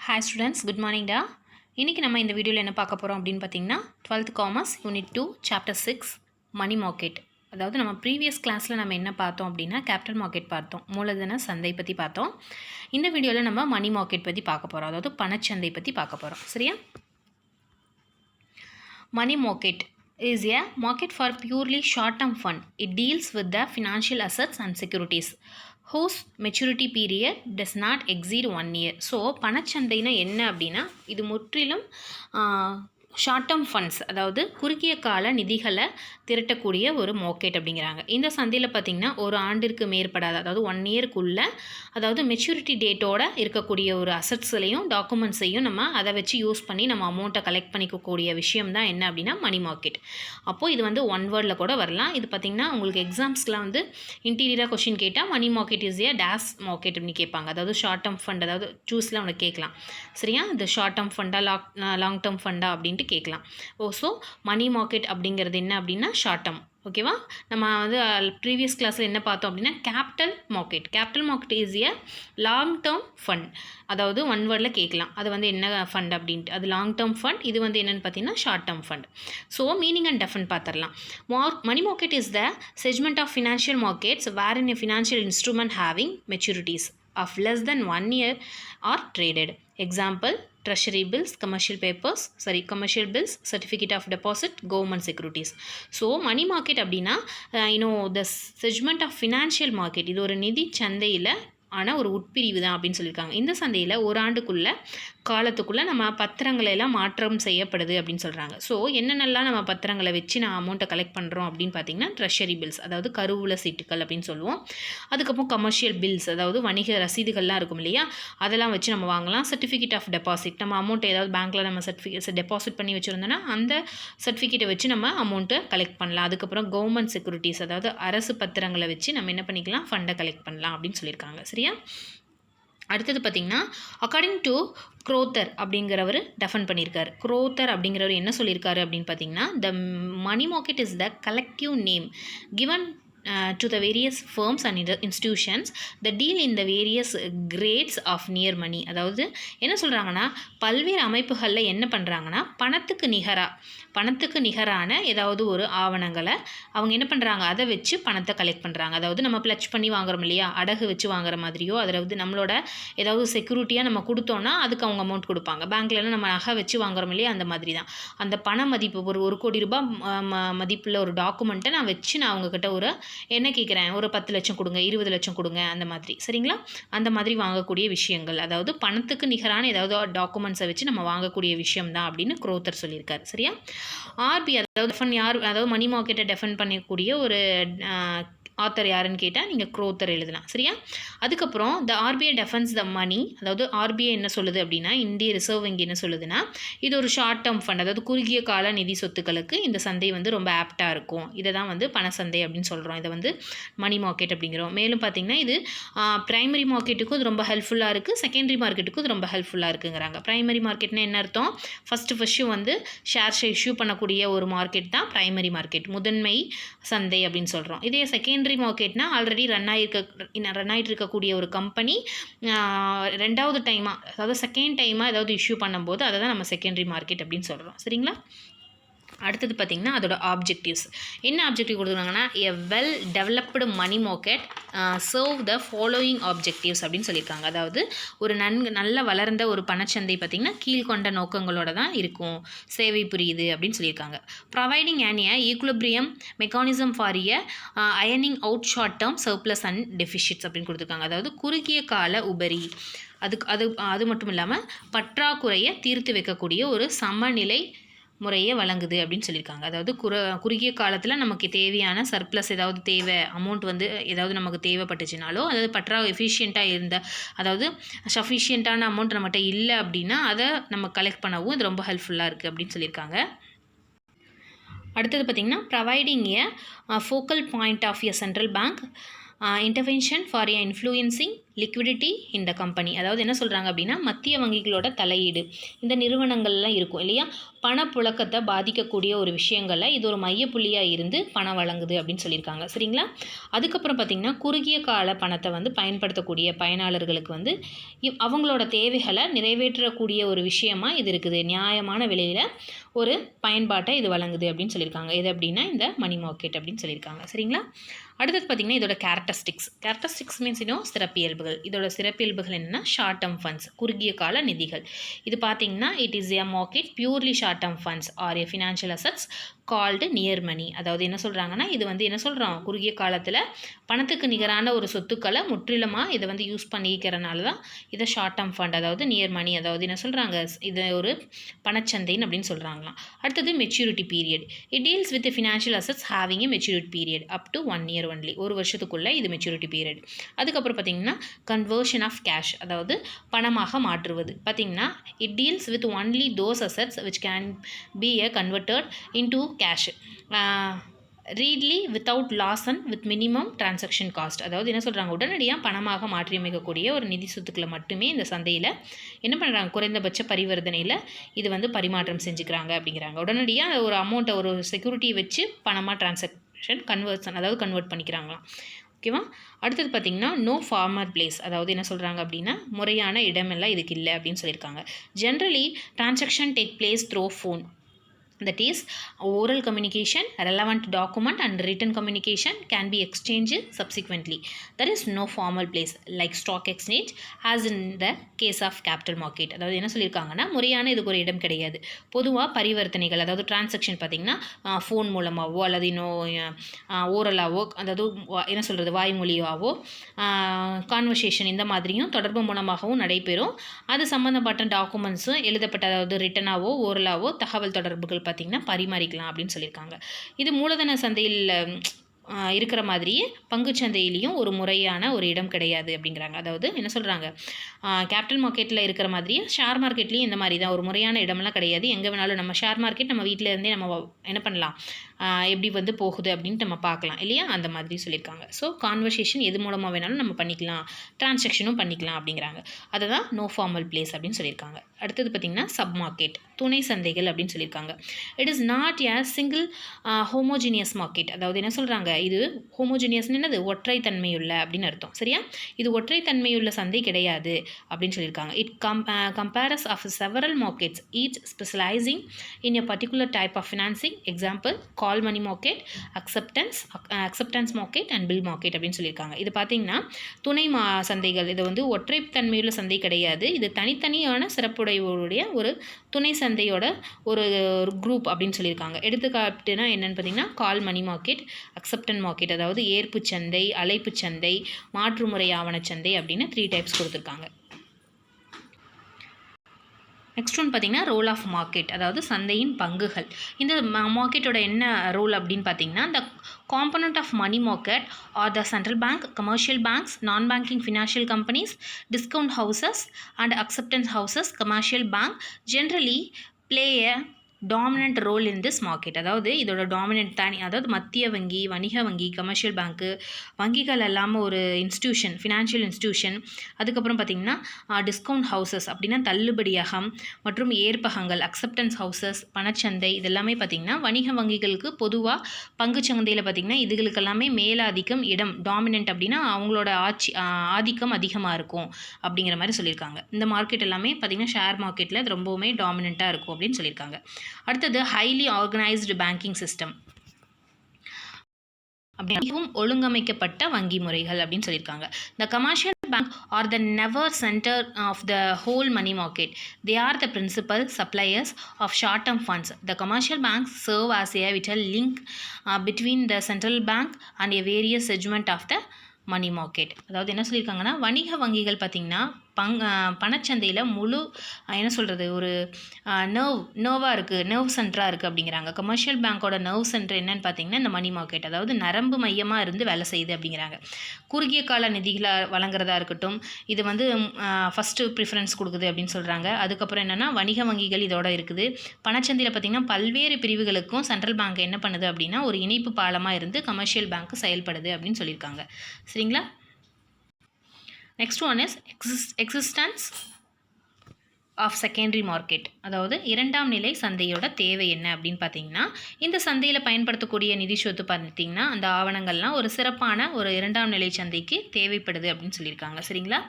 Hi students, good morning டா. இன்றைக்கி நம்ம இந்த வீடியோவில் என்ன பார்க்க போகிறோம் அப்படின்னு பார்த்தீங்கன்னா 12th commerce unit 2 chapter 6 money market. அதாவது நம்ம ப்ரீவியஸ் கிளாஸில் நம்ம என்ன பார்த்தோம் அப்படின்னா கேபிட்டல் மார்க்கெட் பார்த்தோம், மூலதன சந்தை பற்றி பார்த்தோம். இந்த வீடியோவில் நம்ம மணி மார்க்கெட் பற்றி பார்க்க போகிறோம், அதாவது பணச்சந்தை பற்றி பார்க்க போகிறோம். சரியா? Money market is a market for purely short-term fund. It deals with the financial assets and securities whose maturity period does not exceed 1 year. So பணச்சந்தைனா என்ன அப்படின்னா இது முற்றிலும் ஷார்ட் டேர்ம் ஃபண்ட்ஸ், அதாவது குறுகிய கால நிதிகளை திரட்டக்கூடிய ஒரு மார்க்கெட் அப்படிங்கிறாங்க. இந்த சந்தையில் பார்த்திங்கன்னா ஒரு ஆண்டிற்கு மேற்படாத, அதாவது 1 இயர்க்குள்ளே, அதாவது மெச்சூரிட்டி டேட்டோடு இருக்கக்கூடிய ஒரு அசட்ஸ்லையும் டாக்குமெண்ட்ஸையும் நம்ம அதை வச்சு யூஸ் பண்ணி நம்ம அமௌண்ட்டை கலெக்ட் பண்ணிக்கக்கூடிய விஷயம் தான் என்ன அப்படின்னா மணி மார்க்கெட். அப்போது இது வந்து ஒன் வேர்டில் கூட வரலாம். இது பார்த்திங்கன்னா உங்களுக்கு எக்ஸாம்ஸ்லாம் வந்து இன்டீரியராக கொஷின் கேட்டால் money market is a days market அப்படின்னு கேட்பாங்க. அதாவது ஷார்ட் டேர்ம் ஃபண்ட், அதாவது சூஸில் உனக்கு கேட்கலாம். சரியா? இது ஷார்ட் டேர்ம் ஃபண்டா லாங் டேர்ம் ஃபண்டா அப்படின்ட்டு கேட்கலாம். ஸோ மணி மார்க்கெட் அப்படிங்கிறது என்ன அப்படின்னா ஷார்ட் டேர்ம். ஓகேவா? நம்ம வந்து ப்ரீவியஸ் கிளாஸில் என்ன பார்த்தோம் அப்படின்னா capital market is a long term fund. அதாவது ஒன் வேர்டில் கேட்கலாம் அது வந்து என்ன ஃபண்ட் அப்படின்ட்டு. அது லாங் டேர்ம் ஃபண்ட், இது வந்து என்னென்னு பார்த்தீங்கன்னா short term fund. So meaning and definition பார்த்துடலாம். Money market is the segment of financial markets where in a financial instrument having maturities of less than 1 year are traded. Example, treasury bills, commercial bills, certificate of deposit, government securities. So money market அப்படின்னா the segment of financial market, இது ஒரு நிதி சந்தையில் ஆனால் ஒரு உட்பிரிவு தான் அப்படின்னு சொல்லியிருக்காங்க. இந்த சந்தையில் ஒரு ஆண்டுக்குள்ளே காலத்துக்குள்ளே நம்ம பத்திரங்களை எல்லாம் மாற்றம் செய்யப்படுது அப்படின்னு சொல்கிறாங்க. ஸோ என்னென்னலாம் நம்ம பத்திரங்களை வச்சு நான் அமௌண்ட்டை கலெக்ட் பண்ணுறோம் அப்படின்னு பார்த்தீங்கன்னா ட்ரெஷரி பில்ஸ், அதாவது கருவூல சீட்டுகள் அப்படின்னு சொல்லுவோம். அதுக்கப்புறம் கமர்ஷியல் பில்ஸ், அதாவது வணிக ரசீதுகள்லாம் இருக்கும் இல்லையா, அதெல்லாம் வச்சு நம்ம வாங்கலாம். சர்டிஃபிகேட் ஆஃப் டெபாசிட், நம்ம அமௌண்ட்டை ஏதாவது பேங்க்கில் நம்ம டெபாசிட் பண்ணி வச்சுருந்தோன்னா அந்த சர்டிஃபிகேட்டை வச்சு நம்ம அமௌண்ட்டை கலெக்ட் பண்ணலாம். அதுக்கப்புறம் கவர்மெண்ட் செக்யூரிட்டிஸ், அதாவது அரசு பத்திரங்களை வச்சு நம்ம என்ன பண்ணிக்கலாம், ஃபண்டை கலெக்ட் பண்ணலாம் அப்படின்னு சொல்லியிருக்காங்க. சரியா? அடுத்தது பார்த்திங்கன்னா அக்கார்டிங் டு க்ரோத்தர் அப்படிங்கிறவர் டெஃபன் பண்ணியிருக்காரு. க்ரோத்தர் அப்படிங்கிறவர் என்ன சொல்லியிருக்காரு அப்படின்னு பார்த்தீங்கன்னா the money market is the collective name given to the various firms and institutions that deal in the various grades of near money. அதாவது என்ன சொல்கிறாங்கன்னா பல்வேறு அமைப்புகளில் என்ன பண்ணுறாங்கன்னா பணத்துக்கு நிகரான ஏதாவது ஒரு ஆவணங்களை அவங்க என்ன பண்ணுறாங்க, அதை வச்சு பணத்தை கலெக்ட் பண்ணுறாங்க. அதாவது நம்ம பிளட்ஜ் பண்ணி வாங்குறோம் இல்லையா, அடகு வச்சு வாங்குற மாதிரியோ, அதாவது நம்மளோட ஏதாவது செக்யூரிட்டியாக நம்ம கொடுத்தோன்னா அதுக்கு அவங்க அமௌண்ட் கொடுப்பாங்க. பேங்க்லலாம் நம்ம நகை வச்சு வாங்குறோம் இல்லையா, அந்த மாதிரி தான். அந்த பண மதிப்பு ஒரு கோடி ரூபாய் மதிப்புள்ள ஒரு டாக்குமெண்ட்டை நான் வச்சு நான் அவங்கக்கிட்ட ஒரு என்ன கேட்குறேன், ஒரு 10 லட்சம் கொடுங்க, 20 லட்சம் கொடுங்க, அந்த மாதிரி. சரிங்களா? அந்த மாதிரி வாங்கக்கூடிய விஷயங்கள், அதாவது பணத்துக்கு நிகரான ஏதாவது டாக்குமெண்ட்ஸை வச்சு நம்ம வாங்கக்கூடிய விஷயம் தான் அப்படின்னு க்ரோத்தர் சொல்லியிருக்காரு. சரியா? ஆர்பி, அதாவது மணி மார்க்கெட்டை டெஃபன் பண்ணக்கூடிய ஒரு ஆத்தர் யாருன்னு கேட்டால் நீங்கள் க்ரோத்தர் எழுதலாம். சரியா? அதுக்கப்புறம் த ஆர்பிஐ டெஃபன்ஸ் த மணி, அதாவது ஆர்பிஐ என்ன சொல்லுது அப்படின்னா, இந்திய ரிசர்வ் வங்கி என்ன சொல்லுதுன்னா இது ஒரு ஷார்ட் டேர்ம் ஃபண்ட், அதாவது குறுகிய கால நிதி சொத்துக்களுக்கு இந்த சந்தை வந்து ரொம்ப ஆப்டாக இருக்கும். இதை தான் வந்து பணசந்தை அப்படின்னு சொல்கிறோம். இதை வந்து மணி மார்க்கெட் அப்படிங்கிறோம். மேலும் பார்த்திங்கன்னா இது ப்ரைமரி மார்க்கெட்டுக்கும் இது ரொம்ப ஹெல்ப்ஃபுல்லாக இருக்குது, செகண்டரி மார்க்கெட்டுக்கும் இது ரொம்ப ஹெல்ப்ஃபுல்லாக இருக்குங்கிறாங்க. ப்ரைமரி மார்க்கெட்னா என்ன அர்த்தம்? ஃபஸ்ட்டு வந்து ஷேர்ஸை இஷ்யூ பண்ணக்கூடிய ஒரு மார்க்கெட் தான் ப்ரைமரி மார்க்கெட், முதன்மை சந்தை அப்படின்னு சொல்கிறோம். இதே செகண்டரி மார்க்கெட்னா ஆல்ரெடி ரன் ஆகிட்டு இருக்கக்கூடிய ஒரு கம்பெனி ரெண்டாவது டைமாக, அதாவது செகண்ட் டைமாக ஏதாவது இஷ்யூ பண்ணும்போது அதை தான் நம்ம செகண்டரி மார்க்கெட் அப்படின்னு சொல்கிறோம். சரிங்களா? அடுத்தது பார்த்திங்கன்னா அதோட ஆப்ஜெக்டிவ்ஸ். என்ன ஆப்ஜெக்டிவ் கொடுத்துருக்காங்கன்னா a well developed money market serve the following objectives அப்படின்னு சொல்லியிருக்காங்க. அதாவது ஒரு நல்ல வளர்ந்த ஒரு பணச்சந்தை பார்த்திங்கன்னா கீழ்கொண்ட நோக்கங்களோட தான் இருக்கும், சேவை புரியுது அப்படின்னு சொல்லியிருக்காங்க. Providing an equilibrium mechanism for a ironing out short term surplus and deficits அப்படின்னு கொடுத்துருக்காங்க. அதாவது குறுகிய கால உபரி, அது மட்டும் இல்லாமல் பற்றாக்குறையை தீர்த்து வைக்கக்கூடிய ஒரு சமநிலை முறையை வழங்குது அப்படின்னு சொல்லியிருக்காங்க. அதாவது குறுகிய காலத்தில் நமக்கு தேவையான சர்ப்ளஸ் ஏதாவது அமௌண்ட் வந்து ஏதாவது நமக்கு தேவைப்பட்டுச்சுனாலோ, அதாவது எஃபிஷியண்ட்டாக அதாவது சஃபிஷியண்ட்டான அமௌண்ட் நம்மகிட்ட இல்லை அப்படின்னா அதை நம்ம கலெக்ட் பண்ணவும் இது ரொம்ப ஹெல்ப்ஃபுல்லாக இருக்குது அப்படின்னு சொல்லியிருக்காங்க. அடுத்தது பார்த்திங்கன்னா providing a focal point of a central bank intervention for influencing liquidity இந்த கம்பெனி. அதாவது என்ன சொல்கிறாங்க அப்படின்னா மத்திய வங்கிகளோட தலையீடு இந்த நிறுவனங்கள்லாம் இருக்கும் இல்லையா, பணப்புழக்கத்தை பாதிக்கக்கூடிய ஒரு விஷயங்களில் இது ஒரு மையப்புள்ளியாக இருந்து பணம் வழங்குது அப்படின்னு சொல்லியிருக்காங்க. சரிங்களா. அதுக்கப்புறம் பார்த்திங்கன்னா குறுகிய கால பணத்தை வந்து பயன்படுத்தக்கூடிய பயனாளர்களுக்கு வந்து அவங்களோட தேவைகளை நிறைவேற்றக்கூடிய ஒரு விஷயமா இது இருக்குது. நியாயமான விலையில் ஒரு பயன்பாட்டை இது வழங்குது அப்படின்னு சொல்லியிருக்காங்க. இது அப்படின்னா இந்த மணி மார்க்கெட் அப்படின்னு சொல்லியிருக்காங்க. சரிங்களா. அடுத்தது பார்த்திங்கன்னா இதோட கேரக்டரிஸ்டிக்ஸ் மீன்ஸ் சிறப்பியல்புகள். இதோட சிறப்பியல்புகள் என்னென்னா ஷார்ட் டேர்ம் ஃபண்ட்ஸ், குறுகிய கால நிதிகள். இது பார்த்திங்கன்னா it is a market purely short term funds R a financial assets called near money. அதாவது என்ன சொல்கிறாங்கன்னா இது வந்து என்ன சொல்கிறோம், குறுகிய காலத்தில் பணத்துக்கு நிகரான ஒரு சொத்துக்களை முற்றிலுமாக இதை வந்து யூஸ் பண்ணிக்கிறனால தான் இதை ஷார்ட் டேர்ம் ஃபண்ட் அதாவது நியர் மணி, அதாவது என்ன சொல்கிறாங்க இது ஒரு பணச்சந்தைன்னு அப்படின்னு சொல்கிறாங்களாம். அடுத்தது maturity period. It deals with financial assets having a maturity period up to 1 year only. ஒரு வருஷத்துக்குள்ளே இது மெச்சூரிட்டி பீரியட். அதுக்கப்புறம் பார்த்திங்கன்னா கன்வர்ஷன் ஆஃப் கேஷ், அதாவது பணமாக மாற்றுவது. பார்த்திங்கன்னா it deals with only those assets which can be a converted into cash readily without loss and with minimum transaction cost. அதாவது என்ன சொல்கிறாங்க, உடனடியாக பணமாக மாற்றியமைக்கக்கூடிய ஒரு நிதி சொத்துக்களை மட்டுமே இந்த சந்தையில் என்ன பண்ணுறாங்க, குறைந்தபட்ச பரிவர்த்தனையில் இது வந்து பரிமாற்றம் செஞ்சுக்கிறாங்க அப்படிங்கிறாங்க. உடனடியாக ஒரு அமௌண்ட்டை ஒரு செக்யூரிட்டி வச்சு பணமாக டிரான்சாக்ஷன் கன்வெர்ட் பண்ணிக்கிறாங்களாம். ஓகேவா. அடுத்தது பார்த்திங்கன்னா நோ ஃபார்மல் பிளேஸ், அதாவது என்ன சொல்கிறாங்க அப்படின்னா முறையான இடமெல்லாம் இதுக்கு இல்லை அப்படின்னு சொல்லியிருக்காங்க. Generally transaction take place through phone. That is, oral communication, relevant document and written communication can be exchanged subsequently. There is no formal place like stock exchange as in the case of capital market. அதாவது என்ன சொல்லியிருக்காங்கன்னா முறையான இதுக்கு ஒரு இடம் கிடையாது. பொதுவாக பரிவர்த்தனைகள் அதாவது டிரான்சாக்ஷன் பார்த்திங்கன்னா ஃபோன் மூலமாகவோ அல்லது இன்னும் ஓரலாவோ, அதாவது என்ன சொல்கிறது வாய்மொழியாவோ கான்வர்சேஷன் இந்த மாதிரியும் தொடர்பு மூலமாகவும் நடைபெறும். அது சம்மந்தப்பட்ட டாக்குமெண்ட்ஸும் எழுதப்பட்ட அதாவது ரிட்டனாவோ ஓரலாவோ தகவல் தொடர்புகள் பார்த்திங்கன்னா பரிமாறிக்கலாம் அப்படின்னு சொல்லியிருக்காங்க. இது மூலதன சந்தையில் இருக்கிற மாதிரியே பங்குச்சந்தையிலையும் ஒரு முறையான ஒரு இடம் கிடையாது அப்படிங்கிறாங்க. அதாவது என்ன சொல்கிறாங்க, கேபிட்டல் மார்க்கெட்டில் இருக்கிற மாதிரியே ஷேர் மார்க்கெட்லேயும் இந்த மாதிரி தான் ஒரு முறையான இடம்லாம் கிடையாது. எங்கே வேணாலும் நம்ம ஷேர் மார்க்கெட் நம்ம வீட்டில் இருந்தே நம்ம என்ன பண்ணலாம், எப்படி வந்து போகுது அப்படின்ட்டு நம்ம பார்க்கலாம் இல்லையா, அந்த மாதிரி சொல்லியிருக்காங்க. ஸோ கான்வர்சேஷன் எது மூலமாக வேணாலும் நம்ம பண்ணிக்கலாம், டிரான்சாக்ஷனும் பண்ணிக்கலாம் அப்படிங்கிறாங்க. அதை தான் நோ ஃபார்மல் பிளேஸ் அப்படின்னு சொல்லியிருக்காங்க. அடுத்தது பார்த்திங்கன்னா சப் மார்க்கெட், துணை சந்தைகள் அப்படின்னு சொல்லியிருக்காங்க. It is not a single homogeneous market. அதாவது என்ன சொல்கிறாங்க, இது ஹோமோஜினியஸ்னு என்னது ஒற்றை தன்மையுள்ள அப்படின்னு அர்த்தம். சரியா, இது ஒற்றை தன்மையுள்ள சந்தை கிடையாது அப்படின்னு சொல்லியிருக்காங்க. It comprises of several markets each specialising in a particular type of financing. Example call money market, acceptance market and bill market அப்படின்னு சொல்லியிருக்காங்க. இது பார்த்திங்கன்னா துணை சந்தைகள், இது வந்து ஒற்றை தன்மையுள்ள சந்தை கிடையாது, இது தனித்தனியான சிறப்புடையவருடைய ஒரு துணை சந்தையோட ஒரு குரூப் அப்படின்னு சொல்லியிருக்காங்க. எடுத்துக்காட்டுனா என்னென்னு பார்த்தீங்கன்னா கால் மணி மார்க்கெட், அக்செப்டன்ஸ் மார்க்கெட் அதாவது ஏற்பு சந்தை, அழைப்பு சந்தை, மாற்றுமுறை ஆவணச்சந்தை அப்படின்னு 3 டைப்ஸ் கொடுத்துருக்காங்க. நெக்ஸ்ட் ஒன் பார்த்திங்கன்னா ரோல் ஆஃப் மார்க்கெட், அதாவது சந்தையின் பங்குகள். இந்த மார்க்கெட்டோட என்ன ரோல் அப்படின்னு பார்த்தீங்கன்னா the component of money market are the central bank, commercial banks, non-banking financial companies, discount houses and acceptance houses. Commercial bank generally play a dominant role in this market. அதாவது இதோட டாமினன்ட் தனி, அதாவது மத்திய வங்கி, வணிக வங்கி, கமர்ஷியல் பேங்க்கு, வங்கிகள் இல்லாமல் ஒரு இன்ஸ்டியூஷன், ஃபினான்ஷியல் இன்ஸ்டியூஷன், அதுக்கப்புறம் பார்த்திங்கன்னா டிஸ்கவுண்ட் ஹவுசஸ் அப்படின்னா தள்ளுபடியகம் மற்றும் ஏற்பகங்கள், அக்செப்டன்ஸ் ஹவுசஸ், பணச்சந்தை, இதெல்லாமே பார்த்திங்கன்னா வணிக வங்கிகளுக்கு பொதுவாக பங்குச்சந்தையில் பார்த்திங்கன்னா இதுகளுக்கெல்லாமே மேலாதிக்கம் இடம், டாமினன்ட் அப்படின்னா அவங்களோட ஆதிக்கம் அதிகமாக இருக்கும் அப்படிங்கிற மாதிரி சொல்லியிருக்காங்க. இந்த மார்க்கெட் எல்லாமே பார்த்திங்கன்னா ஷேர் மார்க்கெட்டில் அது ரொம்பவுமே டாமினண்ட்டாக இருக்கும் அப்படின்னு சொல்லியிருக்காங்க. அடுத்தது ஹைலி ஆர்கனைஸ்டு பேங்கிங் சிஸ்டம், மிகவும் ஒழுங்கமைக்கப்பட்ட வங்கி முறைகள் அப்படின்னு சொல்லியிருக்காங்க. The commercial bank are the never center of the whole money market. They are the principal suppliers of short-term funds. The commercial banks serve as a vital link between the central bank and a various segment of the money market. அதாவது என்ன சொல்லியிருக்காங்கன்னா வணிக வங்கிகள் பார்த்திங்கன்னா பணச்சந்தையில் முழு என்ன சொல்கிறது ஒரு நர்வாக இருக்குது, நர்வ் சென்டராக இருக்குது அப்படிங்கிறாங்க. கமர்ஷியல் பேங்க்கோட நர்வ் சென்டர் என்னன்னு பார்த்தீங்கன்னா இந்த மணி மார்க்கெட், அதாவது நரம்பு மையமாக இருந்து வேலை செய்யுது அப்படிங்கிறாங்க. குறுகிய கால நிதிகளை வழங்குறதா இருக்கட்டும், இது வந்து ஃபஸ்ட்டு ப்ரிஃபரன்ஸ் கொடுக்குது அப்படின்னு சொல்கிறாங்க. அதுக்கப்புறம் என்னென்னா வணிக வங்கிகள் இதோட இருக்குது. பணச்சந்தையில் பார்த்திங்கன்னா பல்வேறு பிரிவுகளுக்கும் சென்ட்ரல் பேங்க் என்ன பண்ணுது அப்படின்னா ஒரு இணைப்பு பாலமாக இருந்து கமர்ஷியல் பேங்க் செயல்படுது அப்படின்னு சொல்லியிருக்காங்க. சரிங்களா. Next one is existence of secondary market. அதாவது இரண்டாம் நிலை சந்தையோட தேவை என்ன அப்படின்னு பார்த்தீங்கன்னா, இந்த சந்தையில் பயன்படுத்தக்கூடிய நிதி சொத்து பார்த்தீங்கன்னா அந்த ஆவணங்கள்லாம் ஒரு சிறப்பான ஒரு இரண்டாம் நிலை சந்தைக்கு தேவைப்படுது அப்படின்னு சொல்லியிருக்காங்க. சரிங்களா?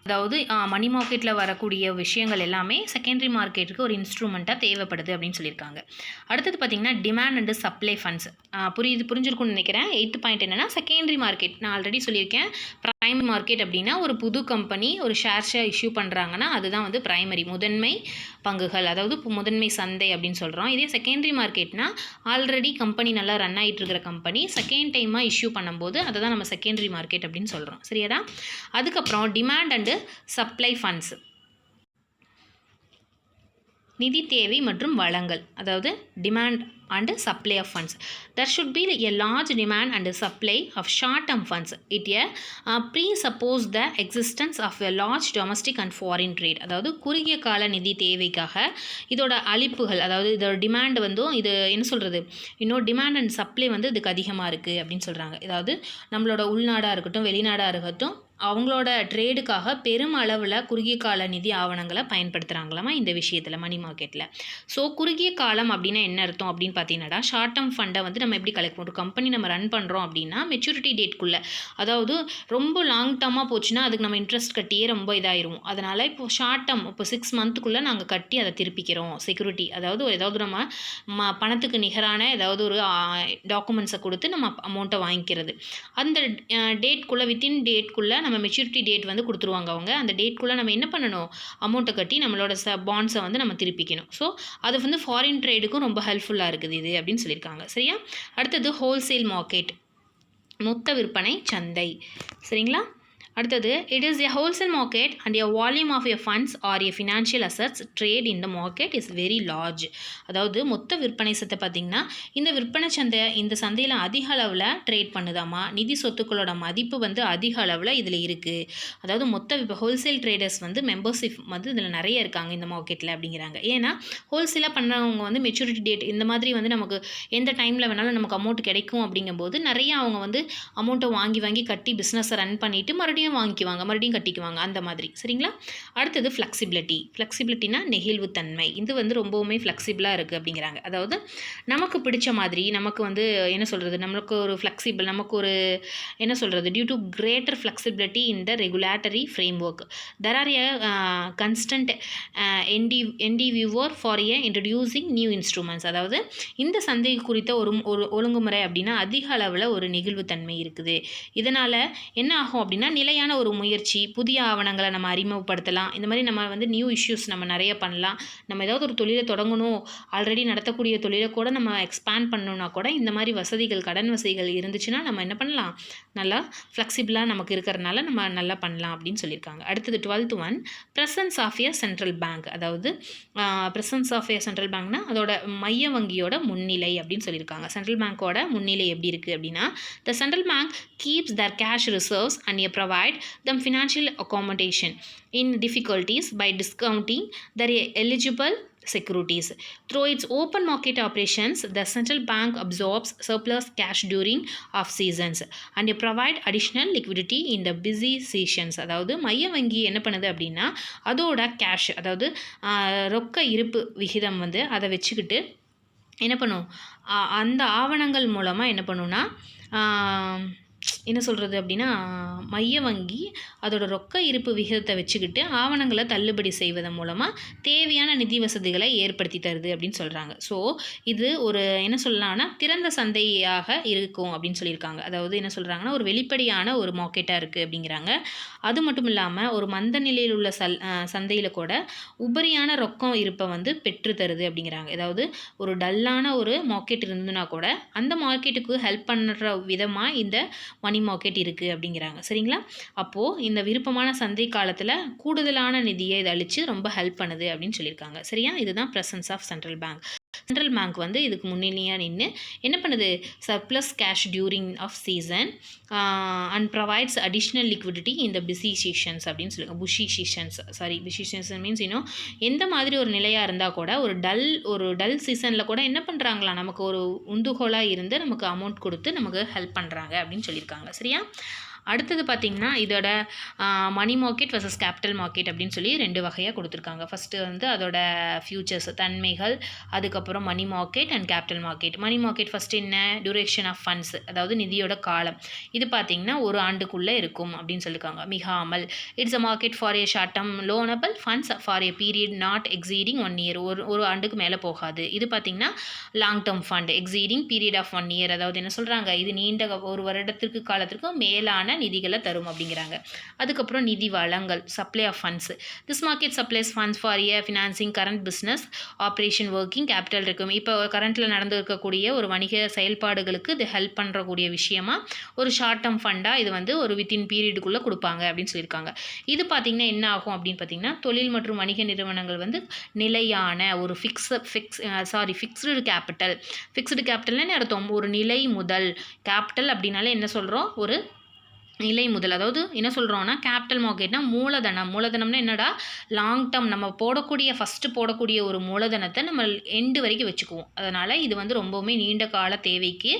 அதாவது மணி மார்க்கெட்டில் வரக்கூடிய விஷயங்கள் எல்லாமே செகண்டரி மார்க்கெட்டுக்கு ஒரு இன்ஸ்ட்ருமெண்ட்டாக தேவைப்படுது அப்படின்னு சொல்லியிருக்காங்க. அடுத்தது பார்த்திங்கன்னா டிமாண்ட் அண்டு சப்ளை ஃபண்ட்ஸ். புரிஞ்சிருக்கும்னு நினைக்கிறேன். 8th பாயிண்ட் என்னென்னா செகண்டரி மார்க்கெட். நான் ஆல்ரெடி சொல்லியிருக்கேன். ப்ரைமரி மார்க்கெட் அப்படின்னா ஒரு புது கம்பெனி ஒரு ஷேர்ஸை இஷ்யூ பண்ணுறாங்கன்னா அதுதான் வந்து ப்ரைமரி முதன்மை பங்குகள், அதாவது முதன்மை சந்தை அப்படின்னு சொல்கிறோம். இதே செகண்டரி மார்க்கெட்னா ஆல்ரெடி கம்பெனி நல்லா ரன் ஆகிட்டு இருக்கிற கம்பெனி செகண்ட் டைமாக இஷ்யூ பண்ணும்போது அதை தான் நம்ம செகண்டரி மார்க்கெட் அப்படின்னு சொல்கிறோம். சரியாடா? அதுக்கப்புறம் டிமாண்ட் அண்டு சப்ளை ஃபண்ட்ஸ், நிதி தேவை மற்றும் வளங்கள். அதாவது demand and supply of funds. There should be a large demand and supply of short-term funds. It presuppose the existence of a large domestic and foreign trade. அதாவது குறுகிய கால நிதி தேவைக்காக இதோட அளிப்புகள், அதாவது இதோட டிமாண்ட் வந்து இது என்ன சொல்கிறது, இன்னும் டிமாண்ட் அண்ட் சப்ளை வந்து இதுக்கு அதிகமாக இருக்குது அப்படின்னு சொல்கிறாங்க. அதாவது நம்மளோட உள்நாடாக இருக்கட்டும் வெளிநாடாக இருக்கட்டும் அவங்களோட ட்ரேடுக்காக பெரும் அளவில் குறுகிய கால நிதி ஆவணங்களை பயன்படுத்துகிறாங்களாமா இந்த விஷயத்தில் மணி மார்க்கெட்டில். ஸோ குறுகிய காலம் அப்படின்னா என்ன அர்த்தம் அப்படின்னு பார்த்தீங்கன்னா ஷார்ட் டேர்ம் ஃபண்டை வந்து நம்ம எப்படி கலெக்ட் பண்ணுறோம், கம்பெனி நம்ம ரன் பண்ணுறோம் அப்படின்னா மெச்சூரிட்டி டேட்குள்ளே, அதாவது ரொம்ப லாங் டேர்மாக போச்சுன்னா அதுக்கு நம்ம இன்ட்ரெஸ்ட் கட்டியே ரொம்ப இதாயிரும். அதனால் இப்போ ஷார்ட் டேர்ம் இப்போ 6 மந்த்துக்குள்ளே நாங்கள் கட்டி அதை திருப்பிக்கிறோம் செக்யூரிட்டி, அதாவது ஏதாவது நம்ம பணத்துக்கு நிகரான ஏதாவது ஒரு டாக்குமெண்ட்ஸை கொடுத்து நம்ம அமௌண்ட்டை வாங்கிக்கிறது. அந்த டேட்குள்ளே வித்தின் டேட்குள்ளே நம்ம மெச்சூரிட்டி டேட் வந்து கொடுத்துருவாங்க அவங்க. அந்த டேட்குள்ளே நம்ம என்ன பண்ணணும், அமௌண்ட்டை கட்டி நம்மளோட பாண்ட்ஸை வந்து நம்ம திருப்பிக்கணும். ஸோ அது வந்து ஃபாரின் ட்ரேடுக்கும் ரொம்ப ஹெல்ப்ஃபுல்லாக இருக்குது இது அப்படின்னு சொல்லியிருக்காங்க. சரியா? அடுத்தது ஹோல்சேல் மார்க்கெட், மொத்த விற்பனை சந்தை. சரிங்களா? அடுத்தது it is a wholesale market and a volume of a funds R a financial assets trade in the market is very large. அதாவது மொத்த விற்பனை சந்தை பார்த்திங்கன்னா இந்த விற்பனை சந்தை இந்த சந்தையில் அதிக அளவில் ட்ரேட் பண்ணுதாமா, நிதி சொத்துக்களோட மதிப்பு வந்து அதிக அளவில் இதில் இருக்குது. அதாவது மொத்த இப்போ ஹோல்சேல் ட்ரேடர்ஸ் வந்து மெம்பர்ஷிப் வந்து இதில் நிறைய இருக்காங்க இந்த மார்க்கெட்டில் அப்படிங்கிறாங்க. ஏன்னா ஹோல்சேலாக பண்ணுறவங்க வந்து மெச்சூரிட்டி டேட் இந்த மாதிரி வந்து நமக்கு எந்த டைமில் வேணாலும் நமக்கு அமௌண்ட் கிடைக்கும் அப்படிங்கும்போது நிறைய அவங்க வந்து அமௌண்ட்டை வாங்கி கட்டி பிஸ்னஸை ரன் பண்ணிவிட்டு மறுபடியும் வாங்கிக்குவாங்க, மறுபடியும் கட்டிக்குவாங்க அந்த மாதிரி. சரிங்களா? அடுத்தது ஃப்ளெக்சிபிலிட்டினா நெகிழ்வுத்தன்மை. இது வந்து ரொம்பவுமே ஃப்ளெக்சிபிளாக இருக்குது அப்படிங்கிறாங்க. அதாவது நமக்கு பிடிச்ச மாதிரி நமக்கு வந்து என்ன சொல்கிறது, நமக்கு ஒரு ஃப்ளெக்சிபிள், நமக்கு ஒரு என்ன சொல்கிறது, due to greater flexibility in the regulatory framework there are a constant endeavour for a introducing new instruments. அதாவது இந்த சந்தை குறித்த ஒரு ஒழுங்குமுறை அப்படின்னா அதிக அளவில் ஒரு நெகிழ்வுத்தன்மை இருக்குது. இதனால் என்ன ஆகும் அப்படின்னா நிலையான ஒரு முயற்சி, புதிய ஆவணங்களை நம்ம அறிமுகப்படுத்தலாம். இந்த மாதிரி நம்ம வந்து நியூ இஷ்யூஸ் நம்ம நிறைய பண்ணலாம். நம்ம ஏதாவது ஒரு தொழிலை தொடங்கணும், ஆல்ரெடி நடத்தக்கூடிய தொழிலை கூட நம்ம எக்ஸ்பேண்ட் பண்ணணும்னா கூட இந்த மாதிரி வசதிகள், கடன் வசதிகள் இருந்துச்சுன்னா நம்ம என்ன பண்ணலாம், நல்லா ஃப்ளெக்சிபிளாக நமக்கு இருக்கிறதுனால நம்ம நல்லா பண்ணலாம் அப்படின்னு சொல்லியிருக்காங்க. அடுத்தது 12th one presence of a central bank. அதாவது ப்ரெசன்ஸ் ஆஃப் எ சென்ட்ரல் பேங்க்னா அதோட மைய வங்கியோட முன்னிலை அப்படின்னு சொல்லியிருக்காங்க. சென்ட்ரல் பேங்க்கோட முன்னிலை எப்படி இருக்குது அப்படின்னா the central bank keeps their cash reserves and provide them financial accommodation in difficulties by discounting their eligible securities. Through its open market operations, the central bank absorbs surplus cash during off seasons and provide additional liquidity in the busy seasons. அதாவது மைய வங்கி என்ன பண்ணுது அப்படின்னா அதோட cash, அதாவது ரொக்க இருப்பு விகிதம் வந்து அதை வச்சுக்கிட்டு என்ன பண்ணும், அந்த ஆவணங்கள் மூலமாக என்ன பண்ணுன்னா என்ன சொல்கிறது அப்படின்னா மைய வங்கி அதோட ரொக்க இருப்பு விகிதத்தை வச்சுக்கிட்டு ஆவணங்களை தள்ளுபடி செய்வதன் மூலமாக தேவையான நிதி வசதிகளை ஏற்படுத்தி தருது அப்படின்னு சொல்கிறாங்க. ஸோ இது ஒரு என்ன சொல்லலாம்னா திறந்த சந்தையாக இருக்கும் அப்படின்னு சொல்லியிருக்காங்க. அதாவது என்ன சொல்கிறாங்கன்னா ஒரு வெளிப்படையான ஒரு மார்க்கெட்டாக இருக்குது அப்படிங்கிறாங்க. அது மட்டும் இல்லாமல் ஒரு மந்த நிலையில் உள்ள சந்தையில் கூட உபரியான ரொக்கம் இருப்பை வந்து பெற்று தருது அப்படிங்கிறாங்க. அதாவது ஒரு டல்லான ஒரு மார்க்கெட் இருந்ததுன்னா கூட அந்த மார்க்கெட்டுக்கு ஹெல்ப் பண்ணுற விதமாக இந்த மணி மார்க்கெட் இருக்குது அப்படிங்கிறாங்க. சரிங்களா? அப்போது இந்த விருப்பமான சந்தை காலத்தில் கூடுதலான நிதியை இது அளித்து ரொம்ப ஹெல்ப் பண்ணுது அப்படின்னு சொல்லியிருக்காங்க. சரியா? இதுதான் presence of central bank. Central bank வந்து இதுக்கு முன்னிலையாக நின்று என்ன பண்ணுது, surplus cash during off season and provides additional liquidity இந்த பிஸி சீசன்ஸ் அப்படின்னு சொல்லுவாங்க. பிஸி சீசன் மீன்ஸ் இன்னும் எந்த மாதிரி ஒரு நிலையாக இருந்தால் கூட ஒரு டல் சீசனில் கூட என்ன பண்ணுறாங்களா, நமக்கு ஒரு உந்துகோலாக இருந்து நமக்கு அமௌண்ட் கொடுத்து நமக்கு ஹெல்ப் பண்ணுறாங்க அப்படின்னு சொல்லியிருக்காங்க. சரியா? அடுத்தது பார்த்திங்கன்னா இதோட money market versus capital market அப்படின்னு சொல்லி 2 வகையாக கொடுத்துருக்காங்க. ஃபஸ்ட்டு வந்து அதோட ஃபியூச்சர்ஸ் தன்மைகள், அதுக்கப்புறம் money market and capital market. Money market first என்ன, டியூரேஷன் ஆஃப் ஃபண்ட்ஸ், அதாவது நிதியோட காலம். இது பார்த்திங்கன்னா 1 ஆண்டுக்குள்ளே இருக்கும் அப்படின்னு சொல்லியிருக்காங்க. மிகாமல் it's a market for a short term loanable funds for a period not exceeding 1 year. ஒரு ஆண்டுக்கு மேலே போகாது. இது பார்த்திங்கன்னா long term fund exceeding period of 1 year. அதாவது என்ன சொல்கிறாங்க, இது நீண்ட ஒரு வருடத்திற்கு காலத்திற்கு மேலான நிதிகளை தரும் அப்படிங்கிறாங்க. அதுக்கப்புறம் நிதி வளங்கள், supply of funds. This market supplies funds for a financing current business operation working capital இருக்கும். இப்போ கரண்ட்டில் நடந்து இருக்கக்கூடிய ஒரு வணிக செயல்பாடுகளுக்கு இது ஹெல்ப் பண்ணுறக்கூடிய விஷயமா ஒரு ஷார்ட் டேர்ம் ஃபண்டாக இது வந்து ஒரு வித்தின் பீரியடுக்குள்ளே கொடுப்பாங்க அப்படின்னு சொல்லியிருக்காங்க. இது பார்த்திங்கன்னா என்ன ஆகும் அப்படின்னு பார்த்திங்கன்னா தொழில் மற்றும் வணிக நிறுவனங்கள் வந்து நிலையான ஒரு ஃபிக்ஸ்டு கேபிட்டல்னு அர்த்தம். ஒரு நிலை முதல். கேபிட்டல் அப்படின்னாலே என்ன சொல்கிறோம், ஒரு நிலை முதல். அதாவது என்ன சொல்கிறோன்னா கேபிட்டல் மார்க்கெட்னா மூலதனம்னா என்னடா, லாங் டேர்ம் நம்ம ஃபஸ்ட்டு போடக்கூடிய ஒரு மூலதனத்தை நம்ம எண்டு வரைக்கும் வச்சுக்குவோம். அதனால் இது வந்து ரொம்பவுமே நீண்ட கால தேவைக்கு,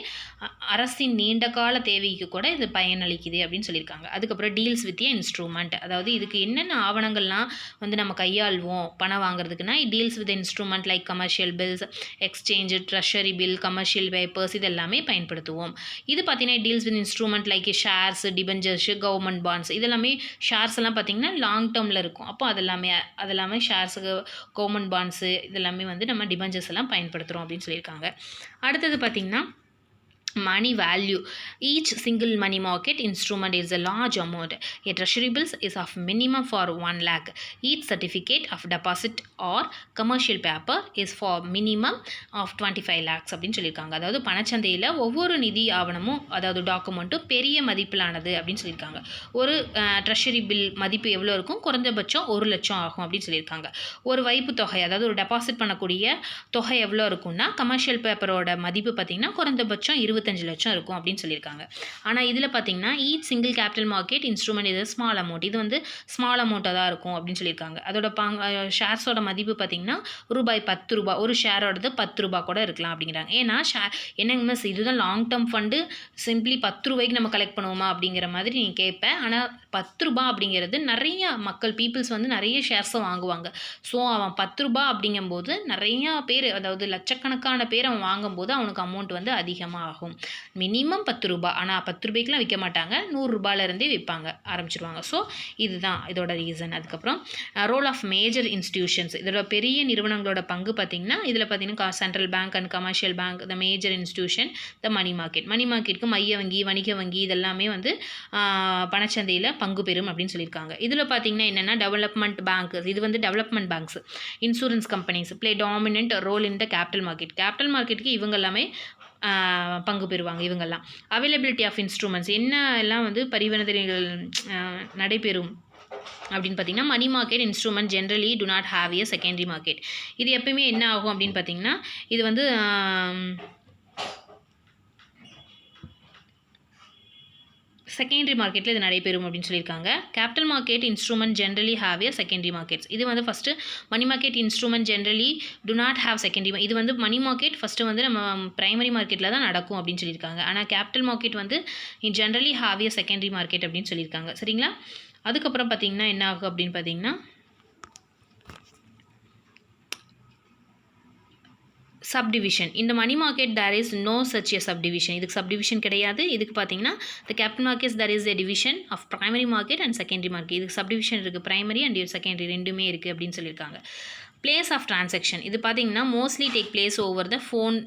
அரசின் நீண்ட கால தேவைக்கு கூட இது பயனளிக்குது அப்படின்னு சொல்லியிருக்காங்க. அதுக்கப்புறம் டீல்ஸ் வித் இன்ஸ்ட்ருமெண்ட், அதாவது இதுக்கு என்னென்ன ஆவணங்கள்லாம் வந்து நம்ம கையாள்வோம் பணம் வாங்குறதுக்குன்னா, deals with instrument like commercial bills, exchange, treasury bill, commercial papers இது எல்லாமே பயன்படுத்துவோம். இது பார்த்தீங்கன்னா deals with instrument like shares, debentures, government bonds. இதெல்லாமே ஷேர்ஸ் எல்லாம் பார்த்தீங்கன்னா லாங் டேர்மில் இருக்கும். அப்போ அதெல்லாமே ஷேர்ஸுக்கு, கவர்மெண்ட் பாண்ட்ஸு இதெல்லாமே வந்து நம்ம டிபெஞ்சர்ஸ் எல்லாம் பயன்படுத்துகிறோம் அப்படின்னு சொல்லியிருக்காங்க. அடுத்தது பார்த்திங்கன்னா money value. Each single money market instrument is a large amount. A treasury bills is of minimum for 1 lakh. Each certificate of deposit or commercial paper is for minimum of 25 lakhs அப்படின்னு சொல்லியிருக்காங்க. அதாவது பணச்சந்தையில் ஒவ்வொரு நிதி ஆவணமும், அதாவது டாக்குமெண்ட்டும் பெரிய மதிப்பிலானது அப்படின்னு சொல்லியிருக்காங்க. ஒரு ட்ரெஷரி பில் மதிப்பு எவ்வளோ இருக்கும், குறைந்தபட்சம் 1 லட்சம் ஆகும் அப்படின்னு சொல்லியிருக்காங்க. ஒரு வைப்பு தொகை, அதாவது ஒரு டெபாசிட் பண்ணக்கூடிய தொகை எவ்வளோ இருக்கும்னா, கமர்ஷியல் பேப்பரோட மதிப்பு பார்த்திங்கன்னா குறைந்தபட்சம் 25 லட்சம் இருக்கும் அப்படின்னு சொல்லியிருக்காங்க. ஆனால் இதில் பார்த்தீங்கன்னா each single capital market instrument இது ஸ்மால் அமௌண்ட், இது வந்து ஸ்மால் அமௌண்ட்டாக தான் இருக்கும் அப்படின்னு சொல்லியிருக்காங்க. அதோட ஷேர்ஸோட மதிப்பு பார்த்தீங்கன்னா ₹10, ஒரு ஷேரோடது ₹10 கூட இருக்கலாம் அப்படிங்கிறாங்க. ஏன்னா என்னங்க மிஸ் இதுதான் லாங் டேர்ம் ஃபண்டு, சிம்பிளி ₹10 நம்ம கலெக்ட் பண்ணுவோமா அப்படிங்கிற மாதிரி நீங்கள் கேட்பேன். ஆனால் ₹10 அப்படிங்கிறது நிறைய பீப்புள்ஸ் வந்து நிறைய ஷேர்ஸை வாங்குவாங்க. ஸோ அவன் ₹10 அப்படிங்கும்போது நிறையா பேர், அதாவது லட்சக்கணக்கான பேர் அவன் வாங்கும்போது அவனுக்கு அமௌண்ட் வந்து அதிகமாக ஆகும். மினிமம் ₹10. ஆனால் ₹10க்குலாம் விற்க மாட்டாங்க, ₹100 விற்பாங்க ஆரம்பிச்சிருவாங்க. ஸோ இதுதான் இதோட ரீசன். அதுக்கப்புறம் ரோல் ஆஃப் மேஜர் இன்ஸ்டிடியூஷன்ஸ், இதோட பெரிய நிறுவனங்களோட பங்கு பார்த்திங்கன்னா இதில் பார்த்திங்கன்னா central bank and commercial bank, the major institution, the money மார்க்கெட்டுக்கு மைய வங்கி, வணிக வங்கி இதெல்லாமே வந்து பணச்சந்தையில் பங்கு பெறும் அப்படின்னு சொல்லியிருக்காங்க. இதில் பார்த்திங்கன்னா என்னென்னா டெவலப்மெண்ட் பேங்க், இது வந்து development banks, insurance companies play dominant role in the capital மார்க்கெட்டுக்கு இவங்க எல்லாமே பங்கு பெறுவாங்க. இவங்கெல்லாம் அவைலபிலிட்டி ஆஃப் இன்ஸ்ட்ருமெண்ட்ஸ் என்ன எல்லாம் வந்து பரிவர்த்தனைகள் நடைபெறும் அப்படின்னு பார்த்தீங்கன்னா, money market instrument generally do not have a secondary market. இது எப்பயுமே என்ன ஆகும் அப்படின்னு பார்த்தீங்கன்னா, இது வந்து செகண்டரி மார்க்கெட்டில் இது நடைபெறும் அப்படின்னு சொல்லியிருக்காங்க. Capital market instrument generally have a secondary markets. இது வந்து first money market instrument generally do not have secondary. இது வந்து மணி மார்க்கெட் ஃபஸ்ட்டு வந்து நம்ம பிரைமரி மார்க்கெட்டில் தான் நடக்கும் அப்படின்னு சொல்லியிருக்காங்க. ஆனால் கேபிட்டல் மார்க்கெட் வந்து generally have a secondary market அப்படின்னு சொல்லியிருக்காங்க. சரிங்களா? அதுக்கப்புறம் பார்த்திங்கன்னா என்ன ஆகும் அப்படின்னு பார்த்தீங்கன்னா, சப்டிவிஷன். இந்த money market there is no such a subdivision. இதுக்கு சப்டிவிஷன் கிடையாது. இதுக்கு பார்த்தீங்கன்னா the capital markets there is a division of primary market and secondary market. இதுக்கு சப்டிவிஷன் இருக்குது, பிரைமரி அண்ட் செகண்டரி ரெண்டுமே இருக்குது அப்படின்னு சொல்லியிருக்காங்க. பிளேஸ் ஆஃப் டிரான்சாக்ஷன், இது பார்த்தீங்கன்னா mostly take place over the phone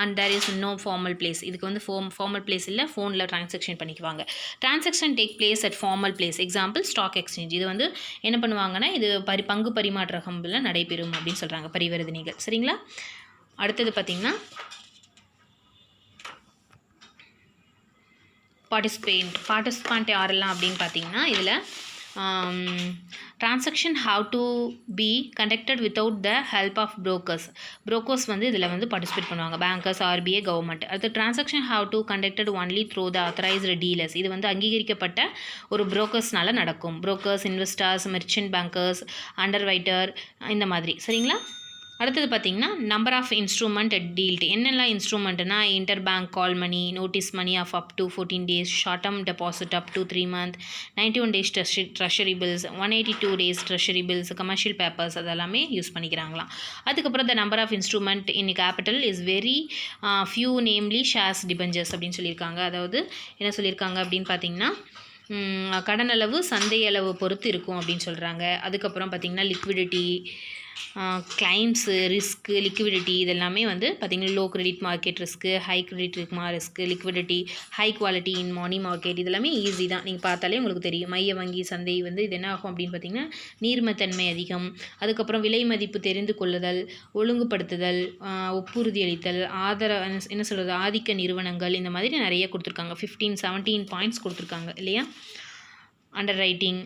and there is no formal place. இதுக்கு வந்து ஃபார்மல் பிளேஸ் இல்லை, ஃபோனில் டிரான்சாக்ஷன் பண்ணிக்குவாங்க. Transaction take place at formal place, example stock exchange. இது வந்து என்ன பண்ணுவாங்கன்னா, இது பங்கு பரிமாற்றகம்பில் நடைபெறும் அப்படின்னு சொல்கிறாங்க, பரிவர்த்தனைகள். சரிங்களா? அடுத்தது பார்த்திங்கன்னா பார்ட்டிசிபேண்ட் யாரெல்லாம் அப்படின்னு பார்த்தீங்கன்னா, இதில் transaction have to be conducted without the help of brokers வந்து இதில் வந்து பார்ட்டிசிபேட் பண்ணுவாங்க, பேங்கர்ஸ், ஆர்பிஐ, கவர்மெண்ட். அடுத்து transaction have to conducted only through the authorised dealers. இது வந்து அங்கீகரிக்கப்பட்ட ஒரு ப்ரோக்கர்ஸ்னால நடக்கும். Brokers, investors, merchant bankers, underwriter இந்த மாதிரி. சரிங்களா? அடுத்தது பார்த்தீங்கன்னா நம்பர் ஆஃப் இன்ஸ்ட்ருமெண்ட் டீல்டு. என்னெல்லாம் இன்ஸ்ட்ருமெண்ட்னா inter bank call money, notice money of up to 14 days, short term deposit up to 3 month, 91 days treasury bills, 182 days treasury bills, commercial papers அதெல்லாமே use பண்ணிக்கிறாங்களாம். அதுக்கப்புறம் the number of instrument in capital is very few namely shares debentures அப்படின்னு சொல்லியிருக்காங்க. அதாவது என்ன சொல்லியிருக்காங்க அப்படின்னு பார்த்தீங்கன்னா கடன் அளவு சந்தை அளவு பொறுத்து இருக்கும் அப்படின்னு சொல்கிறாங்க. அதுக்கப்புறம் பார்த்திங்கன்னா லிக்விடிட்டி, கிளைம்ஸு, ரிஸ்க்கு, லிக்விடிட்டி இதெல்லாமே வந்து பார்த்திங்கன்னா low credit market risk, high credit risk, liquidity, high quality in money market இதெல்லாமே ஈஸி தான். நீங்கள் பார்த்தாலே உங்களுக்கு தெரியும். மைய வங்கி சந்தை வந்து இது என்ன ஆகும் அப்படின்னு பார்த்திங்கன்னா நீர்மத்தன்மை அதிகம், அதுக்கப்புறம் விலை மதிப்பு தெரிந்து கொள்ளுதல், ஒழுங்குபடுத்துதல், ஒப்புறுதி அளித்தல், என்ன சொல்கிறது ஆதிக்க நிறுவனங்கள் இந்த மாதிரி நிறைய கொடுத்துருக்காங்க. 17 பாயிண்ட்ஸ் கொடுத்துருக்காங்க இல்லையா. அண்டர் ரைட்டிங்,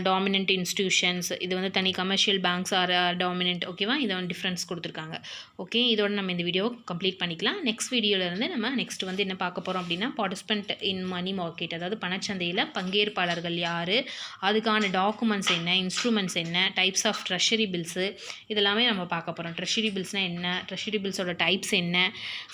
டாமினன்ட் இன்ஸ்டியூஷன்ஸ் இது வந்து தனி கமர்ஷியல் பேங்க்ஸ் ஆர் டாமினன்ட். ஓகேவா, இதை வந்து டிஃப்ரென்ஸ் கொடுத்துருக்காங்க. ஓகே, இதோட நம்ம இந்த வீடியோ கம்ப்ளீட் பண்ணிக்கலாம். நெக்ஸ்ட் வீடியோவிலேருந்து நம்ம நெக்ஸ்ட் வந்து என்ன பார்க்க போகிறோம் அப்படின்னா பார்ட்டிசிபெண்ட் இன் மணி மார்க்கெட், அதாவது பணச்சந்தையில் பங்கேற்பாளர்கள் யார், அதுக்கான டாக்குமெண்ட்ஸ் என்ன, இன்ஸ்ட்ருமெண்ட்ஸ் என்ன, டைப்ஸ் ஆஃப் ட்ரெஷரி பில்ஸு இதெல்லாமே நம்ம பார்க்க போகிறோம். ட்ரெஷரி பில்ஸ்னால் என்ன, ட்ரெஷரி பில்ஸோட டைப்ஸ் என்ன,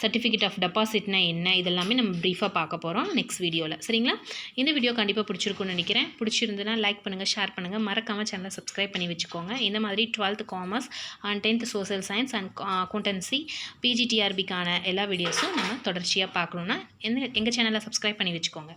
சர்டிஃபிகேட் ஆஃப் டெபாசிட்னா என்ன, இதெல்லாமே நம்ம ப்ரீஃபாக பார்க்க போகிறோம் நெக்ஸ்ட் வீடியோவில். சரிங்களா, இந்த வீடியோ கண்டிப்பாக பிடிச்சிருக்குன்னு நினைக்கிறேன். பிடிச்சிருந்ததுன்னா லைக் பண்ணுங்கள், ஷேர் பண்ணுங்கள், மறக்காமல் சேனலை சப்ஸ்கிரைப் பண்ணி வச்சுக்கோங்க. இந்த மாதிரி 12th commerce and 10th social science and accountancy பிஜிடிஆர்பிக்கான எல்லா வீடியோஸும் நம்ம தொடர்ச்சியாக பார்க்கணுன்னா எங்கள் சேனலை சப்ஸ்கிரைப் பண்ணி வச்சுக்கோங்க.